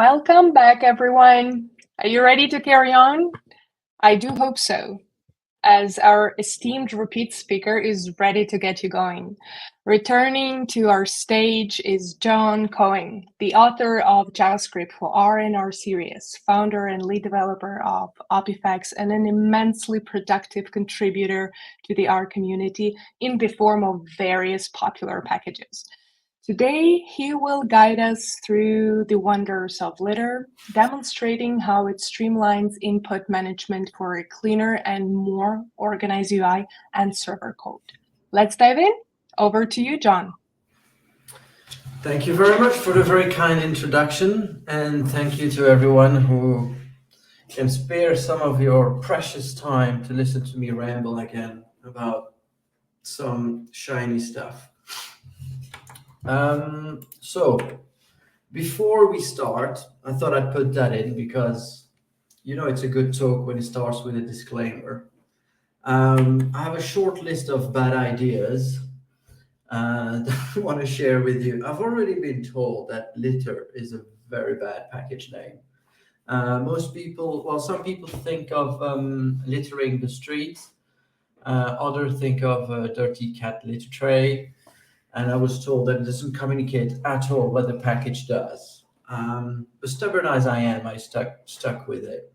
Welcome back, everyone. Are you ready to carry on? I do hope so, as our esteemed repeat speaker is ready to get you going. Returning to our stage is John Cohen, the author of JavaScript for R and R series, founder and lead developer of Opifex, and an immensely productive contributor to the R community in the form of various popular packages. Today, he will guide us through the wonders of Litter, demonstrating how it streamlines input management for a cleaner and more organized UI and server code. Let's dive in. Over to you, John. Thank you very much for the very kind introduction, and thank you to everyone who can spare some of your precious time to listen to me ramble again about some shiny stuff. So before we start, I thought I'd put that in because it's a good talk when it starts with a disclaimer. I have a short list of bad ideas that I want to share with you. I've already been told that litter is a very bad package name. Some people think of littering the streets, others think of a dirty cat litter tray, and I was told that it doesn't communicate at all what the package does. But stubborn as I am, I stuck with it.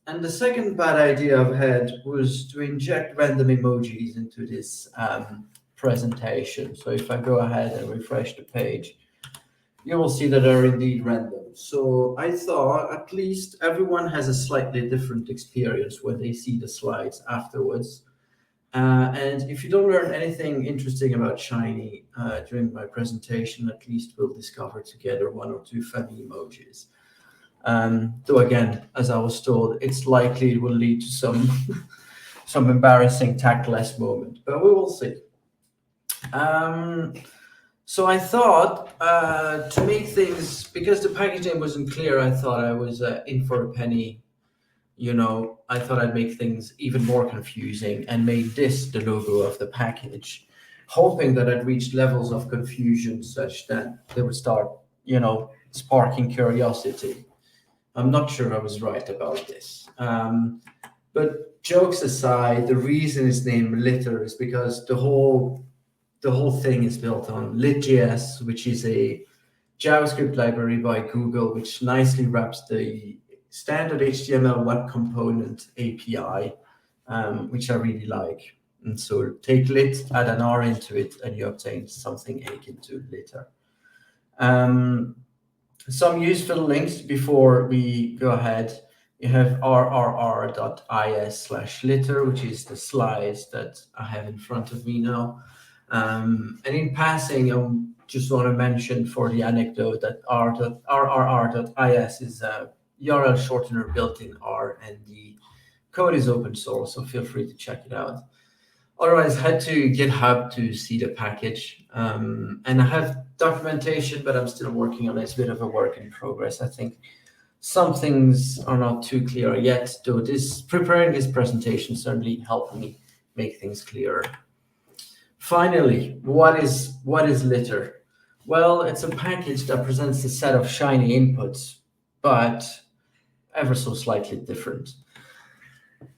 And the second bad idea I've had was to inject random emojis into this presentation. So if I go ahead and refresh the page, you will see that they're indeed random. So I thought at least everyone has a slightly different experience when they see the slides afterwards. And if you don't learn anything interesting about Shiny during my presentation, at least we'll discover together one or two funny emojis. Though again, as I was told, it's likely it will lead to some some embarrassing tactless moment, but we will see. So I thought to make things, because the package name wasn't clear, I thought I was in for a penny. I thought I'd make things even more confusing and made this the logo of the package, hoping that I'd reach levels of confusion such that they would start, sparking curiosity. I'm not sure I was right about this. But jokes aside, the reason it's named Litter is because the whole thing is built on lit.js, which is a JavaScript library by Google, which nicely wraps the standard HTML web component API, which I really like. And so take lit, add an R into it, and you obtain something akin to litter. Some useful links before we go ahead. You have rrr.is/litter, which is the slides that I have in front of me now. And in passing, I just want to mention for the anecdote that rrr.is is a URL shortener built in R, and the code is open source, so feel free to check it out. Otherwise, head to GitHub to see the package. And I have documentation, but I'm still working on it. It's a bit of a work in progress. I think some things are not too clear yet, though preparing this presentation certainly helped me make things clearer. Finally, what is litter? Well, it's a package that presents a set of Shiny inputs, but ever so slightly different.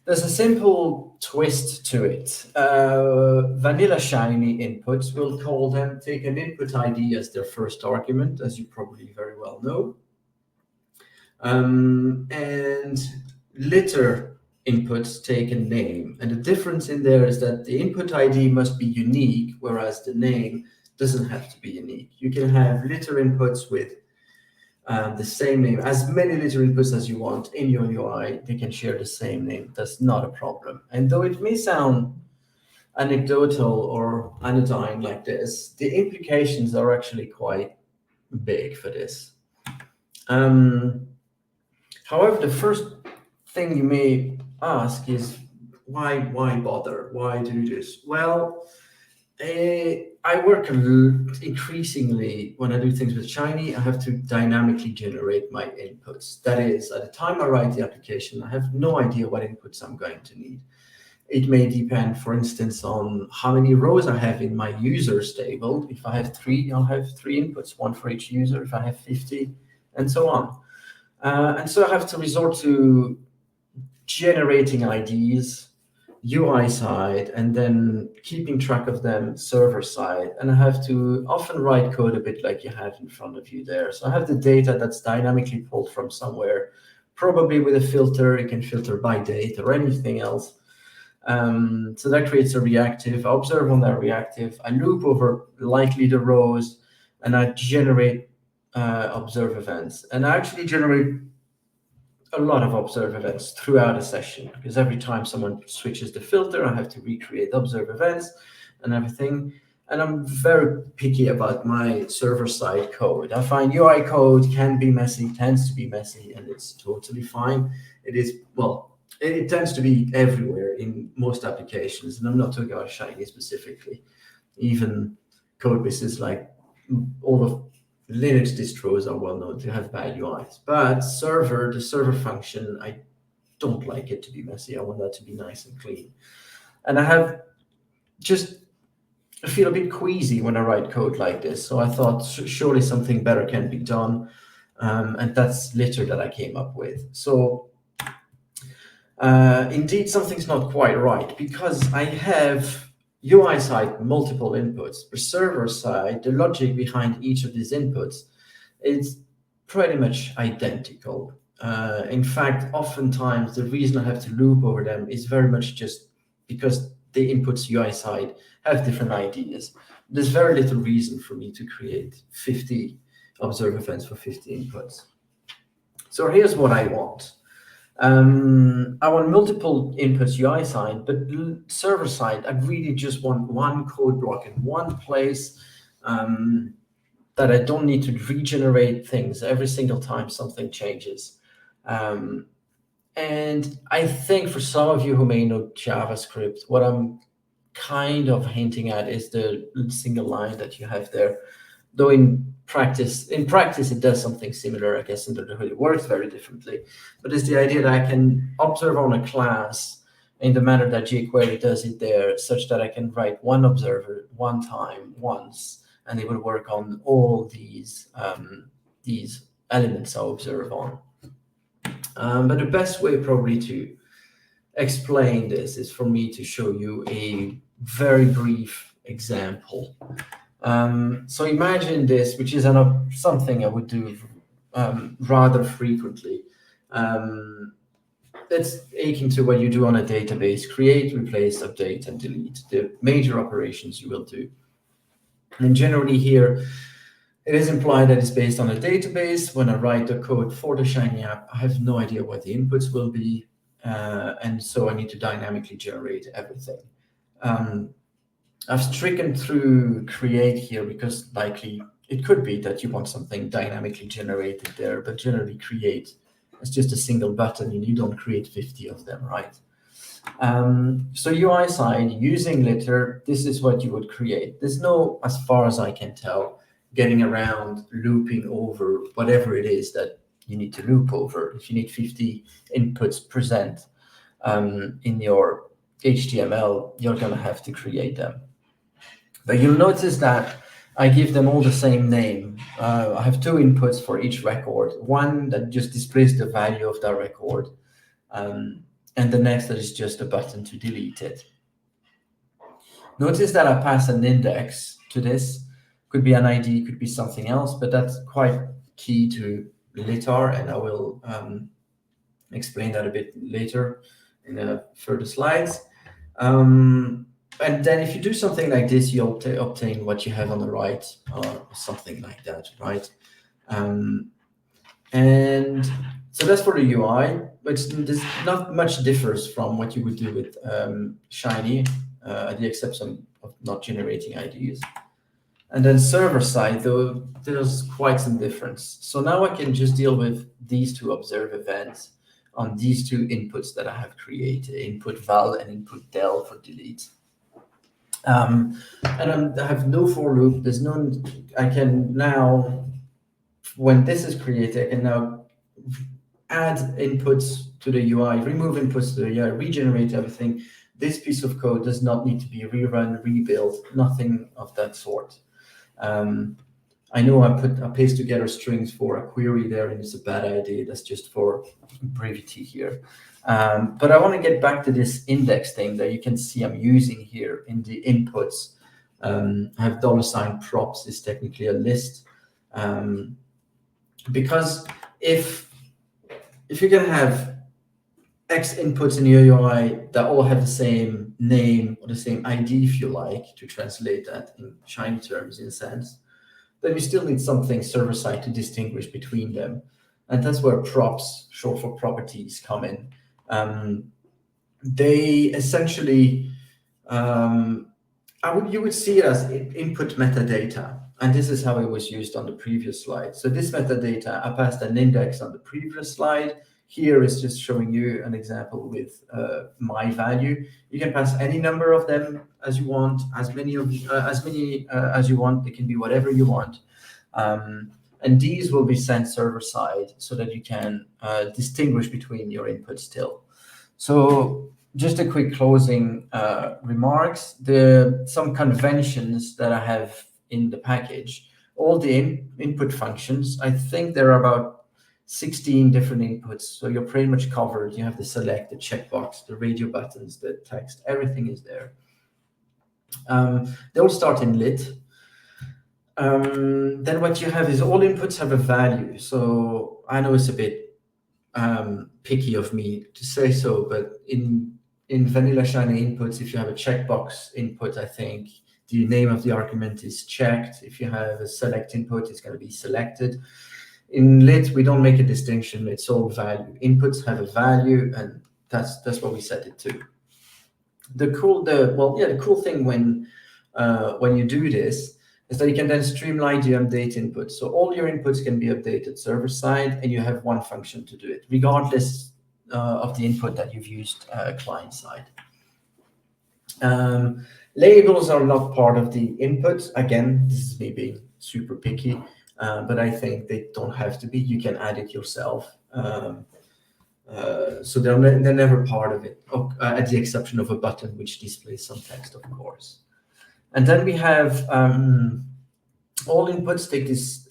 There's a simple twist to it. Vanilla Shiny inputs, we'll call them, take an input ID as their first argument, as you probably very well know. And litter inputs take a name. And the difference in there is that the input ID must be unique, whereas the name doesn't have to be unique. You can have litter inputs with the same name, as many litter inputs as you want in your UI. They can share the same name. That's not a problem. And though it may sound anecdotal or anodyne like this, the implications are actually quite big for this. However, the first thing you may ask is, why bother? Why do this? Well, I work increasingly when I do things with Shiny. I have to dynamically generate my inputs. That is, at the time I write the application, I have no idea what inputs I'm going to need. It may depend, for instance, on how many rows I have in my users table. If I have 3, I'll have 3 inputs, one for each user. If I have 50, and so on. And so I have to resort to generating IDs, UI side, and then keeping track of them server side. And I have to often write code a bit like you have in front of you there. So I have the data that's dynamically pulled from somewhere, probably with a filter. You can filter by date or anything else. So that creates a reactive. I observe on that reactive. I loop over likely the rows, and I generate observe events. And I actually generate a lot of observe events throughout a session, because every time someone switches the filter, I have to recreate observe events and everything. And I'm very picky about my server-side code. I find UI code can be messy, tends to be messy, and it's totally fine. It is, well, it tends to be everywhere in most applications, and I'm not talking about Shiny specifically. Even code bases like all of Linux distros are well known to have bad UIs, but the server function, I don't like it to be messy. I want that to be nice and clean. And I feel a bit queasy when I write code like this. So I thought surely something better can be done. And that's litter that I came up with. So indeed, something's not quite right, because I have UI side multiple inputs. The server side, the logic behind each of these inputs is pretty much identical. In fact, oftentimes the reason I have to loop over them is very much just because the inputs UI side have different IDs. There's very little reason for me to create 50 observe events for 50 inputs. So here's what I want. I want multiple inputs UI side, but server side, I really just want one code block in one place, that I don't need to regenerate things every single time something changes. And I think for some of you who may know JavaScript, what I'm kind of hinting at is the single line that you have there. Though in practice, it does something similar, I guess, and it works very differently. But it's the idea that I can observe on a class in the manner that jQuery does it there, such that I can write one observer one time, once, and it will work on all these elements I observe on. But the best way probably to explain this is for me to show you a very brief example. So imagine this, which is something I would do rather frequently. That's akin to what you do on a database: create, replace, update, and delete, the major operations you will do. And generally here, it is implied that it's based on a database. When I write the code for the Shiny app, I have no idea what the inputs will be. And so I need to dynamically generate everything. I've stricken through create here because likely it could be that you want something dynamically generated there, but generally create is just a single button and you don't create 50 of them, right? So UI side, using litter, this is what you would create. There's no, as far as I can tell, getting around looping over whatever it is that you need to loop over. If you need 50 inputs present in your HTML, you're going to have to create them. But you'll notice that I give them all the same name. I have two inputs for each record, one that just displays the value of that record, and the next that is just a button to delete it. Notice that I pass an index to this. Could be an ID, could be something else, but that's quite key to litter, and I will explain that a bit later in further slides. And then if you do something like this, you'll obtain what you have on the right, or something like that, right? And so that's for the UI, but there's not much differs from what you would do with Shiny, at the exception of not generating IDs. And then server side, though, there's quite some difference. So now I can just deal with these two observe events on these two inputs that I have created, input val and input del for delete. And I have no for loop. There's no, I can now, when this is created, I can now add inputs to the UI, remove inputs to the UI, regenerate everything. This piece of code does not need to be rerun, rebuilt, nothing of that sort. I know I paste together strings for a query there, and it's a bad idea. That's just for brevity here. But I want to get back to this index thing that you can see I'm using here in the inputs. I have $props is technically a list, because if you can have X inputs in your UI that all have the same name or the same ID, if you like, to translate that in Shiny terms in a sense, then you still need something server-side to distinguish between them. And that's where props, short for properties, come in. They essentially, you would see it as input metadata. And this is how it was used on the previous slide. So this metadata, I passed an index on the previous slide. Here is just showing you an example with my value. You can pass any number of them as you want, as many as you want. It can be whatever you want. And these will be sent server side so that you can distinguish between your inputs still. So just a quick closing remarks. Some conventions that I have in the package, all the input functions, I think there are about 16 different inputs. So you're pretty much covered. You have the select, the checkbox, the radio buttons, the text, everything is there. They all start in lit. Then what you have is all inputs have a value. So I know it's a bit picky of me to say so, but in vanilla Shiny inputs, if you have a checkbox input, I think the name of the argument is checked. If you have a select input, it's going to be selected. In lit, we don't make a distinction. It's all value. Inputs have a value, and that's what we set it to. The cool thing when you do this is that you can then streamline the update inputs. So all your inputs can be updated server side, and you have one function to do it, regardless of the input that you've used client side. Labels are not part of the input. Again, this is me being super picky. But I think they don't have to be. You can add it yourself. So they're never part of it, at the exception of a button which displays some text, of course. And then we have all inputs take this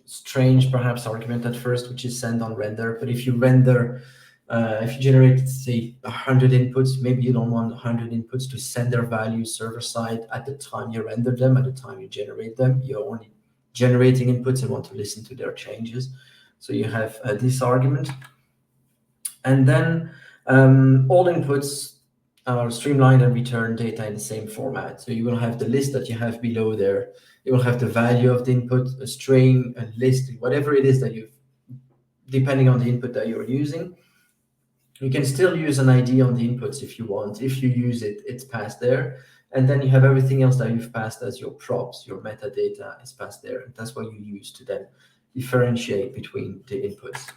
strange, perhaps, argument at first, which is send on render. But if you render, if you generate, say, 100 inputs, maybe you don't want 100 inputs to send their values server side at the time you render them, at the time you generate them. You're only generating inputs and want to listen to their changes. So you have this argument. And then all inputs are streamlined and return data in the same format. So you will have the list that you have below there. You will have the value of the input, a string, a list, whatever it is that depending on the input that you're using. You can still use an ID on the inputs if you want. If you use it, it's passed there. And then you have everything else that you've passed as your props, your metadata is passed there. And that's what you use to then differentiate between the inputs.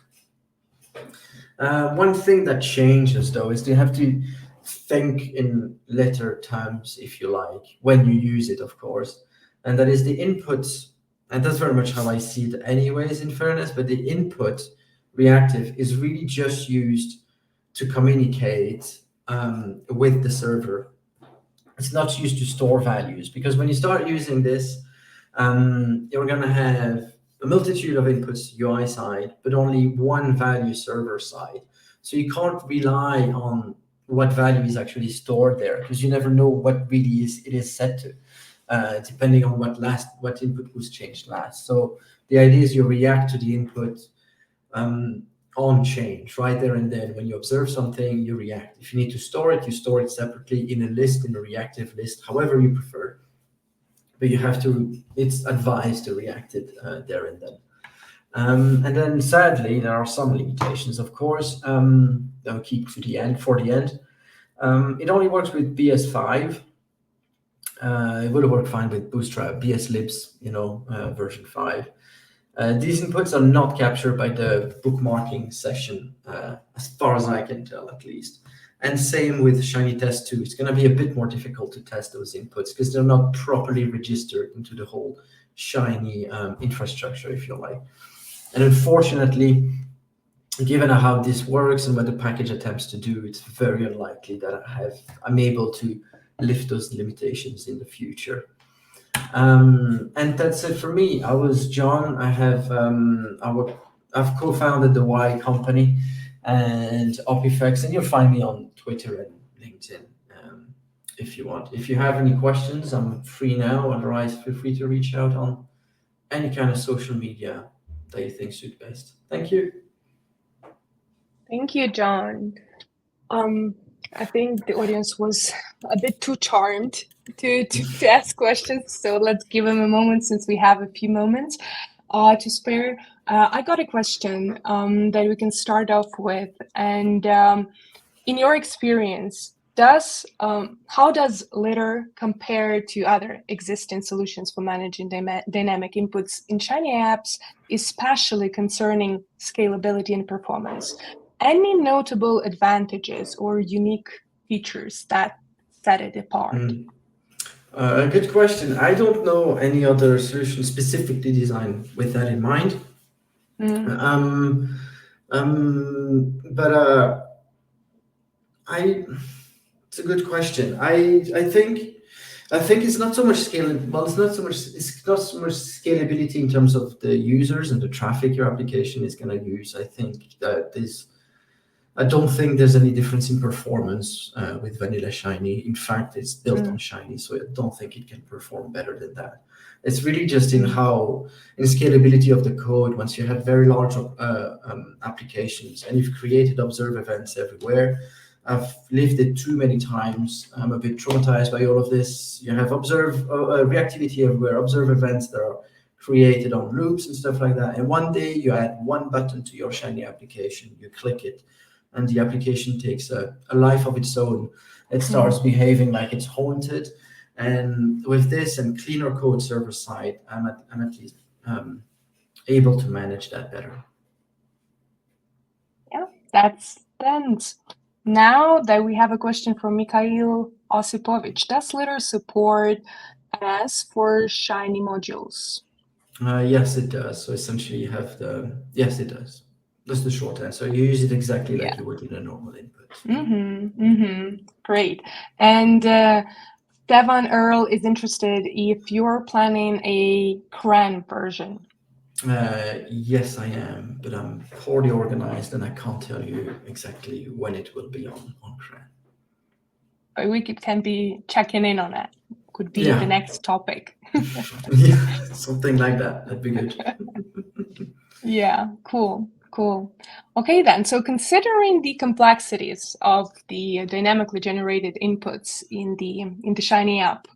One thing that changes, though, is you have to think in letter terms, if you like, when you use it, of course. And that is the inputs, and that's very much how I see it anyways, in fairness, but the input reactive is really just used to communicate with the server. It's not used to store values, because when you start using this, you're going to have a multitude of inputs UI side, but only one value server side. So you can't rely on what value is actually stored there, because you never know what really it is set to, depending on what input was changed last. So the idea is you react to the input on change right there and then. When you observe something, you react. If you need to store it, you store it separately in a list, in a reactive list, however you prefer. But you have to, it's advised to react it there and then. And then sadly, there are some limitations, of course. I'll keep for the end. It only works with BS5. It would have worked fine with Bootstrap, BSLibs, version 5. These inputs are not captured by the bookmarking session, as far as I can tell, at least. And same with Shiny Test 2. It's going to be a bit more difficult to test those inputs because they're not properly registered into the whole Shiny infrastructure, if you like. And unfortunately, given how this works and what the package attempts to do, it's very unlikely that I'm able to lift those limitations in the future. And that's it for me. I was John. I've co-founded the Y company and OpEffects, and you'll find me on Twitter and LinkedIn if you want. If you have any questions, I'm free now. Otherwise, feel free to reach out on any kind of social media that you think suit best. Thank you. Thank you, John. I think the audience was a bit too charmed to ask questions, so let's give them a moment since we have a few moments to spare. I got a question that we can start off with, and in your experience, how does Litter compare to other existing solutions for managing dynamic inputs in Shiny apps, especially concerning scalability and performance? Any notable advantages or unique features that set it apart? Good question. I don't know any other solution specifically designed with that in mind. But it's a good question. I think it's not so much it's not so much scalability in terms of the users and the traffic your application is going to use. I don't think there's any difference in performance with vanilla Shiny. In fact, it's built on Shiny, so I don't think it can perform better than that. It's really just in scalability of the code. Once you have very large applications and you've created observe events everywhere, I've lived it too many times. I'm a bit traumatized by all of this. You have reactivity everywhere, observe events that are created on loops and stuff like that. And one day you add one button to your Shiny application, you click it, and the application takes a life of its own. It starts behaving like it's haunted. And with this and cleaner code server side, I'm at least able to manage that better. Yeah, that's sense. Now that we have a question from Mikhail Osipovich, does Litter support NS for Shiny modules? Yes, it does. So essentially you have yes, it does. That's the short answer. You use it exactly like you would in a normal input. Great. And Devon Earl is interested if you're planning a CRAN version. Yes, I am, but I'm poorly organized and I can't tell you exactly when it will be on CRAN. We can be checking in on that. Could be the next topic. Yeah, something like that. That'd be good. Yeah, cool. Okay then, so considering the complexities of the dynamically generated inputs in the Shiny app,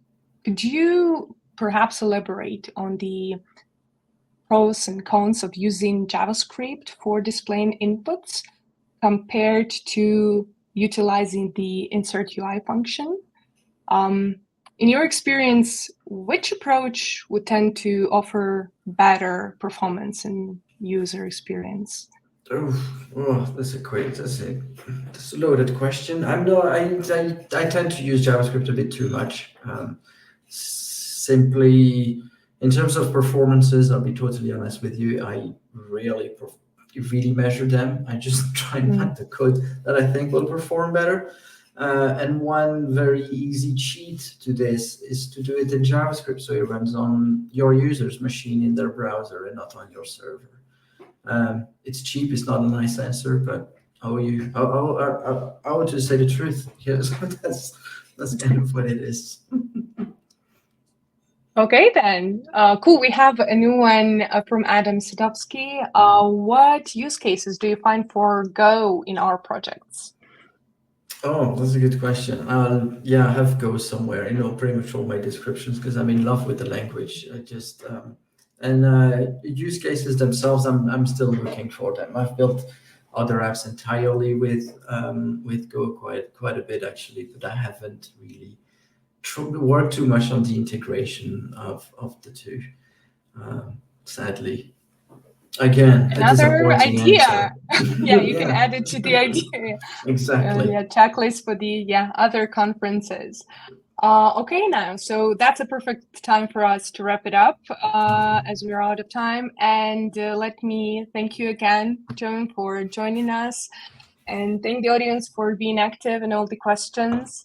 could you perhaps elaborate on the pros and cons of using JavaScript for displaying inputs compared to utilizing the insert UI function? In your experience, which approach would tend to offer better performance and user experience? That's a loaded question. I tend to use JavaScript a bit too much. Simply in terms of performances, I'll be totally honest with you. I really measure them. I just try and find the code that I think will perform better. And one very easy cheat to this is to do it in JavaScript, so it runs on your user's machine in their browser and not on your server. It's cheap. It's not a nice answer, but I want to say the truth. Yes, that's kind of what it is. Okay, then. Cool. We have a new one from Adam Sadowski. What use cases do you find for Go in our projects? Oh, that's a good question. I have Go somewhere. Pretty much all my descriptions because I'm in love with the language. Use cases themselves, I'm still looking for them. I've built other apps entirely with Go quite a bit actually, but I haven't really worked too much on the integration of the two. Sadly, again, another idea. Yeah, you can add it to the idea. Exactly. Checklist for the other conferences. Okay, now, so that's a perfect time for us to wrap it up as we're out of time. And let me thank you again, Joan, for joining us, and thank the audience for being active and all the questions.